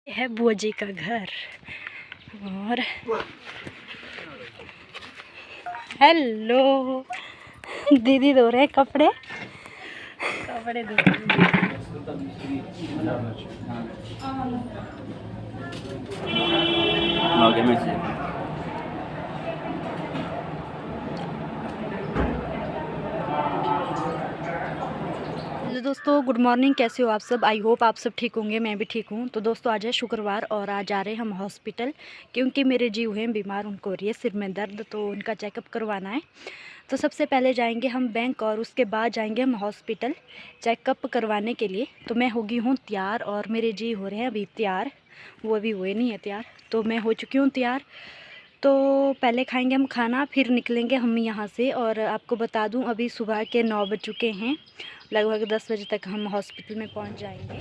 ये है बुआ जी का घर। और हेलो, दीदी धो रहे कपड़े धो हेलो दोस्तों, गुड मॉर्निंग। कैसे हो आप सब? आई होप आप सब ठीक होंगे। मैं भी ठीक हूँ। तो दोस्तों, आज है शुक्रवार और आज जा रहे हैं हम हॉस्पिटल, क्योंकि मेरे जीव हैं बीमार, उनको हो रही है सिर में दर्द, तो उनका चेकअप करवाना है। तो सबसे पहले जाएंगे हम बैंक और उसके बाद जाएंगे हम हॉस्पिटल चेकअप करवाने के लिए। तो मैं हो गई हूँ तैयार और मेरे जी हो रहे हैं अभी तैयार, वो अभी हुए नहीं है तैयार, तो मैं हो चुकी हूँ तैयार। तो पहले खाएंगे हम खाना, फिर निकलेंगे हम यहाँ से। और आपको बता दूँ, अभी सुबह के 9 बज चुके हैं, लगभग 10 बजे तक हम हॉस्पिटल में पहुँच जाएंगे।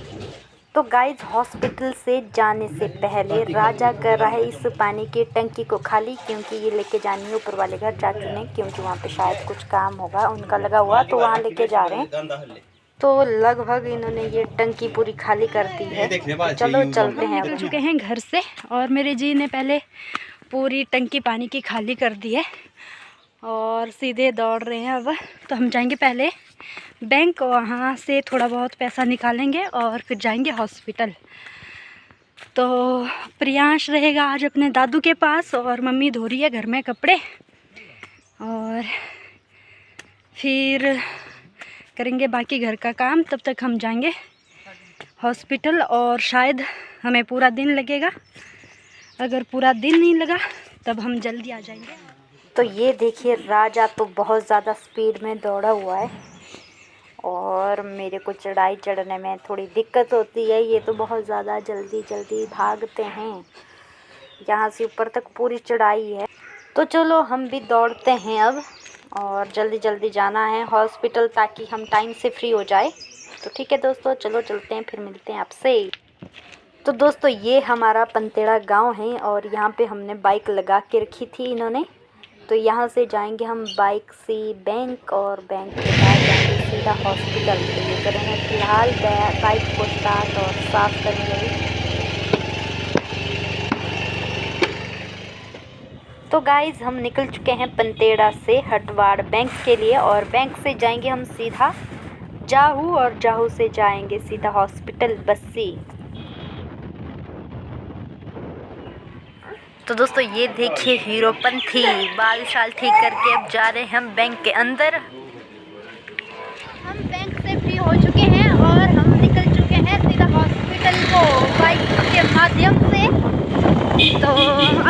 तो गाइज, हॉस्पिटल से जाने से पहले राजा कर रहा है इस पानी की टंकी को खाली, क्योंकि ये लेके जानी है ऊपर वाले घर चाचू ने, क्योंकि वहाँ पे शायद कुछ काम होगा उनका लगा हुआ, तो वहाँ लेके जा रहे हैं। तो लगभग इन्होंने ये टंकी पूरी खाली कर दी है। चलो चलते हैं। निकल चुके हैं घर से और मेरे जी ने पहले पूरी टंकी पानी की खाली कर दी है और सीधे दौड़ रहे हैं। अब तो हम जाएंगे पहले बैंक, वहाँ से थोड़ा बहुत पैसा निकालेंगे और फिर जाएंगे हॉस्पिटल। तो प्रियांश रहेगा आज अपने दादू के पास और मम्मी धो रही है घर में कपड़े, और फिर करेंगे बाकी घर का काम। तब तक हम जाएंगे हॉस्पिटल और शायद हमें पूरा दिन लगेगा। अगर पूरा दिन नहीं लगा तब हम जल्दी आ जाएंगे। तो ये देखिए, राजा तो बहुत ज़्यादा स्पीड में दौड़ा हुआ है और मेरे को चढ़ाई चढ़ने में थोड़ी दिक्कत होती है। ये तो बहुत ज़्यादा जल्दी जल्दी भागते हैं, यहाँ से ऊपर तक पूरी चढ़ाई है। तो चलो हम भी दौड़ते हैं अब, और जल्दी जल्दी जाना है हॉस्पिटल ताकि हम टाइम से फ्री हो जाए। तो ठीक है दोस्तों, चलो चलते हैं, फिर मिलते हैं आपसे। तो दोस्तों, ये हमारा पंतेड़ा गांव है और यहाँ पे हमने बाइक लगा के रखी थी इन्होंने। तो यहाँ से जाएंगे हम बाइक से बैंक, और बैंक के बाद जाएंगे सीधा हॉस्पिटल। तो ये करेंगे फिलहाल बाइक को स्टार्ट और साफ करेंगे। तो गाइज, हम निकल चुके हैं पंतेड़ा से हटवाड़ बैंक के लिए, और बैंक से जाएंगे हम सीधा जाहू, और जाहू से जाएंगे सीधा हॉस्पिटल बस्सी। तो दोस्तों, ये देखिए हीरोपंथी बाल शाल ठीक करके अब जा रहे हैं हम बैंक के अंदर। हम बैंक से फ्री हो चुके हैं और हम निकल चुके हैं सीधा हॉस्पिटल को बाइक के माध्यम से। तो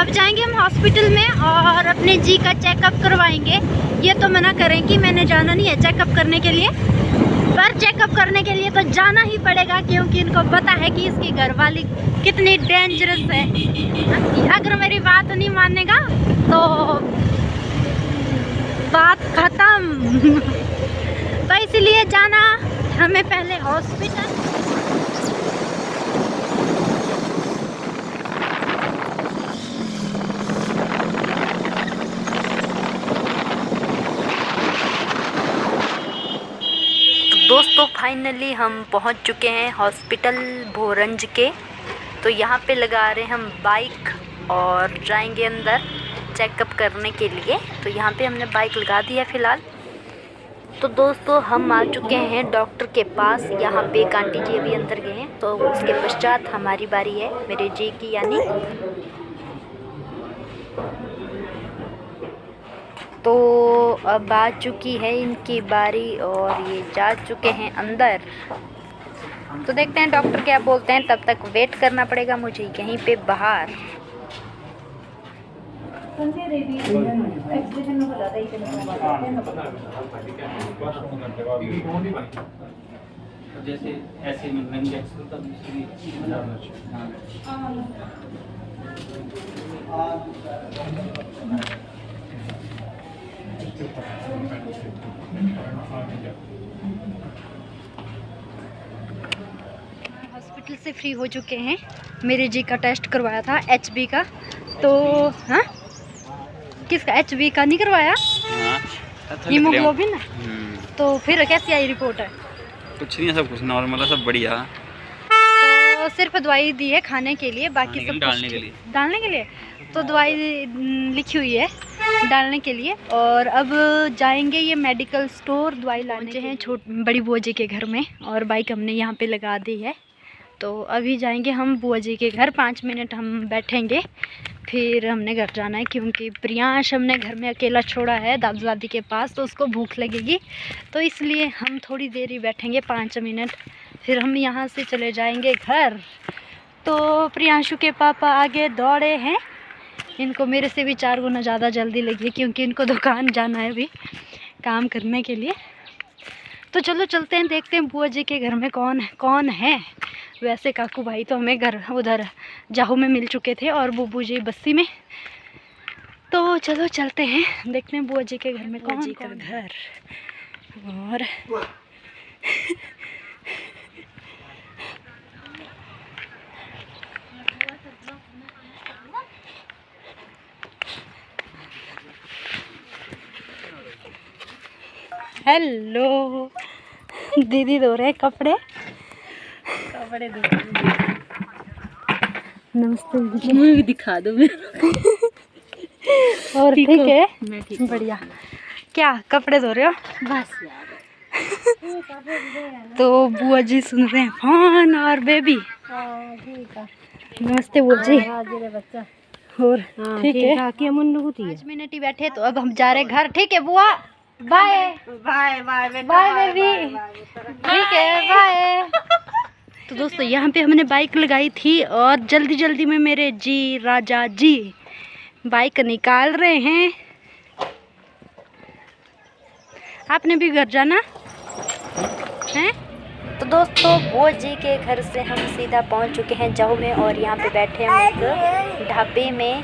अब जाएंगे हम हॉस्पिटल में और अपने जी का चेकअप करवाएंगे। ये तो मना करें कि मैंने जाना नहीं है चेकअप करने के लिए, पर चेकअप करने के लिए तो जाना ही पड़ेगा, क्योंकि इनको पता है कि इसकी घरवाली कितनी डेंजरस है। अगर मेरी बात नहीं मानेगा तो बात खत्म। तो इसलिए जाना हमें पहले हॉस्पिटल। दोस्तों, फाइनली हम पहुंच चुके हैं हॉस्पिटल भोरंज के। तो यहाँ पे लगा रहे हैं हम बाइक और जाएंगे अंदर चेकअप करने के लिए। तो यहाँ पे हमने बाइक लगा दी है फ़िलहाल। तो दोस्तों, हम आ चुके हैं डॉक्टर के पास। यहाँ पे एक आंटी जी अभी अंदर गए हैं, तो उसके पश्चात हमारी बारी है, मेरे जी की यानी। तो अब आ चुकी है इनकी बारी और ये जा चुके हैं अंदर। तो देखते हैं डॉक्टर क्या बोलते हैं, तब तक वेट करना पड़ेगा मुझे यहीं पे बाहर। जैसे ऐसे हॉस्पिटल से फ्री हो चुके हैं। मेरे जी का टेस्ट करवाया था HB का। तो हाँ, किसका? HB का नहीं करवाया, हीमोग्लोबिन। तो फिर कैसी आई रिपोर्ट है? कुछ नहीं, सब कुछ नॉर्मल है, सब बढ़िया। तो तो सिर्फ दवाई दी है खाने के लिए, बाकी सब डालने के लिए तो दवाई लिखी हुई है डालने के लिए। और अब जाएंगे ये मेडिकल स्टोर दवाई लाने हैं बड़ी बुआ जी के घर में, और बाइक हमने यहाँ पे लगा दी है। तो अभी जाएंगे हम बुआ जी के घर, 5 मिनट हम बैठेंगे, फिर हमने घर जाना है, क्योंकि प्रियांश हमने घर में अकेला छोड़ा है दादा दादी के पास, तो उसको भूख लगेगी, तो इसलिए हम थोड़ी देर ही बैठेंगे, 5 मिनट, फिर हम यहाँ से चले जाएंगे घर। तो प्रियांशु के पापा आगे दौड़े हैं, इनको मेरे से भी 4 गुना ज़्यादा जल्दी लगी, क्योंकि इनको दुकान जाना है अभी काम करने के लिए। तो चलो चलते हैं, देखते हैं बुआ जी के घर में कौन है। वैसे काकू भाई तो हमें घर उधर जाहू में मिल चुके थे, और बुबू जी बस्सी में। तो चलो चलते हैं, देखते हैं बुआ जी के घर में कौन घर। और हेलो, दीदी धो रहे हैं कपड़े धो। नमस्ते दीदी, मुझे भी दिखा दो और ठीक है? मैं ठीक, बढ़िया। क्या कपड़े धो रहे हो? बस यार। तो बुआ जी सुन रहे हैं फोन, और बेबी। नमस्ते बुआ जी। और ठीक है? 5 मिनट ही बैठे, तो अब हम जा रहे हैं घर। ठीक है बुआ, bye bye bye bye baby, ठीक है बाय। तो दोस्तों यहाँ पे हमने बाइक लगाई थी, और जल्दी जल्दी में मेरे जी राजा जी बाइक निकाल रहे हैं। आपने भी घर जाना है? तो दोस्तों बुआ जी के घर से हम सीधा पहुँच चुके हैं जाहू में, और यहाँ पे बैठे हम एक ढाबे में,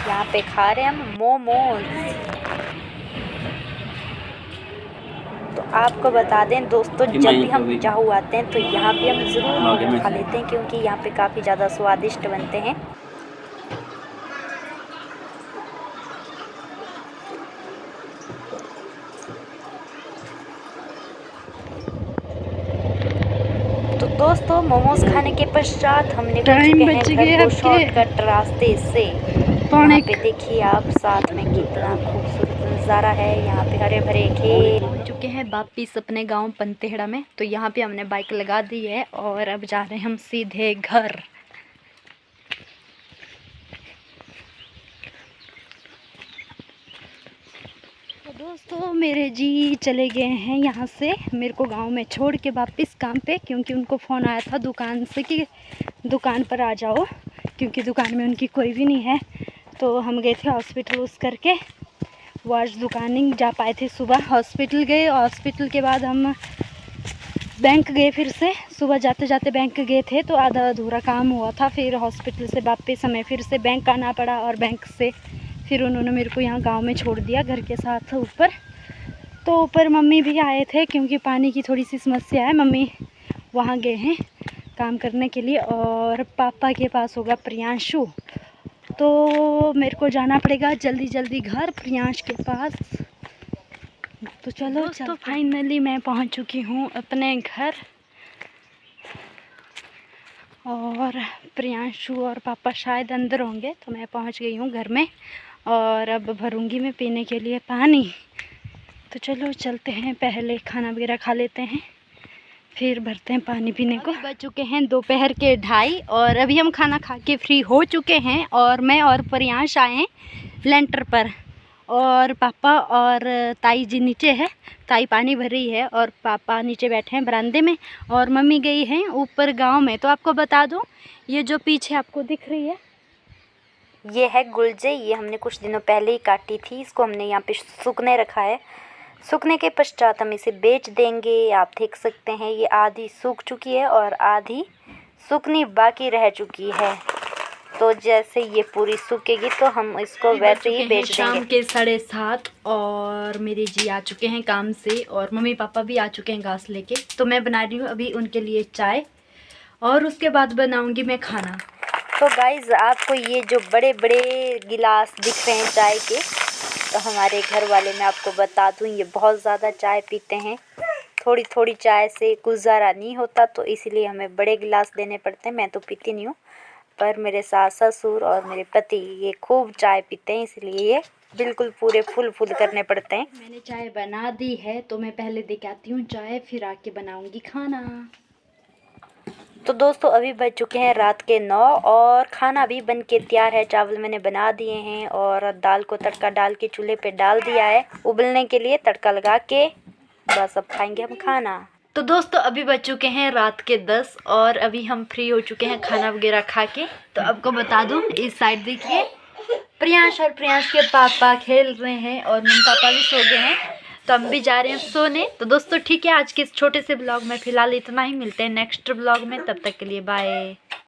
यहाँ पे खा रहे हैं हम मोमोज। तो आपको बता दें दोस्तों, जब भी हम जाहू आते हैं तो यहाँ पे हम ज़रूर मोमो खा लेते हैं, क्योंकि यहाँ पे काफ़ी ज़्यादा स्वादिष्ट बनते हैं। तो दोस्तों मोमोज खाने के पश्चात हमने शॉर्टकट रास्ते से, यहाँ पे देखिए आप साथ में कितना खूबसूरत नज़ारा है। यहाँ पे हरे भरे खेत। पहुँच चुके हैं वापिस अपने गांव पंतेहड़ा में। तो यहाँ पे हमने बाइक लगा दी है, और अब जा रहे हैं हम सीधे घर। तो दोस्तों मेरे जी चले गए हैं यहाँ से, मेरे को गांव में छोड़ के वापस काम पे, क्योंकि उनको फ़ोन आया था दुकान से कि दुकान पर आ जाओ, क्योंकि दुकान में उनकी कोई भी नहीं है। तो हम गए थे हॉस्पिटल उस करके, वो आज दुकान नहीं जा पाए थे। सुबह हॉस्पिटल गए, हॉस्पिटल के बाद हम बैंक गए, फिर से सुबह जाते जाते बैंक गए थे, तो आधा अधूरा काम हुआ था। फिर हॉस्पिटल से वापस हमें फिर से बैंक आना पड़ा, और बैंक से फिर उन्होंने मेरे को यहाँ गांव में छोड़ दिया घर के साथ ऊपर। तो ऊपर मम्मी भी आए थे, क्योंकि पानी की थोड़ी सी समस्या है। मम्मी वहाँ गए हैं काम करने के लिए, और पापा के पास होगा प्रियांशु, तो मेरे को जाना पड़ेगा जल्दी जल्दी घर प्रियांश के पास। तो चलो तो फाइनली मैं पहुंच चुकी हूं अपने घर, और प्रियांशु और पापा शायद अंदर होंगे। तो मैं पहुंच गई हूं घर में, और अब भरूंगी मैं पीने के लिए पानी। तो चलो चलते हैं, पहले खाना वगैरह खा लेते हैं, फिर भरते हैं पानी पीने को। बज चुके हैं दोपहर के 2:30, और अभी हम खाना खा के फ्री हो चुके हैं, और मैं और प्रियांश आए हैं लेंटर पर, और पापा और ताई जी नीचे है। ताई पानी भर रही है, और पापा नीचे बैठे हैं बरामदे में, और मम्मी गई हैं ऊपर गांव में। तो आपको बता दूं, ये जो पीछे आपको दिख रही है, ये है गुलजे। ये हमने कुछ दिनों पहले ही काटी थी, इसको हमने यहाँ पे सूखने रखा है। सूखने के पश्चात हम इसे बेच देंगे। आप देख सकते हैं ये आधी सूख चुकी है, और आधी सूखनी बाकी रह चुकी है। तो जैसे ये पूरी सूखेगी तो हम इसको वैसे ही बेच देंगे। शाम के 7:30, और मेरे जी आ चुके हैं काम से, और मम्मी पापा भी आ चुके हैं घास लेके। तो मैं बना रही हूँ अभी उनके लिए चाय, और उसके बाद बनाऊँगी मैं खाना। तो गाइज़ आपको ये जो बड़े बड़े गिलास दिख रहे हैं चाय के, तो हमारे घर वाले, मैं आपको बता दूं, ये बहुत ज़्यादा चाय पीते हैं। थोड़ी थोड़ी चाय से गुजारा नहीं होता, तो इसलिए हमें बड़े गिलास देने पड़ते हैं। मैं तो पीती नहीं हूँ, पर मेरे सास ससुर और मेरे पति ये खूब चाय पीते हैं, इसलिए ये बिल्कुल पूरे फुल करने पड़ते हैं। मैंने चाय बना दी है, तो मैं पहले दिखाती हूँ चाय, फिर आके बनाऊंगी खाना। तो दोस्तों अभी बज चुके हैं रात के 9 और खाना भी बन के तैयार है। चावल मैंने बना दिए हैं और दाल को तड़का डाल के चूल्हे पे डाल दिया है उबलने के लिए, तड़का लगा के। बस अब खाएंगे हम खाना। तो दोस्तों अभी बज चुके हैं रात के 10 और अभी हम फ्री हो चुके हैं खाना वगैरह खा के। तो आपको बता दूं, इस साइड देखिए प्रियांश और प्रियांश के पापा खेल रहे हैं और मम्मी पापा भी सो गए हैं, तो हम भी जा रहे हैं सोने। तो दोस्तों ठीक है, आज के इस छोटे से ब्लॉग में फ़िलहाल इतना ही। मिलते हैं नेक्स्ट ब्लॉग में, तब तक के लिए बाय।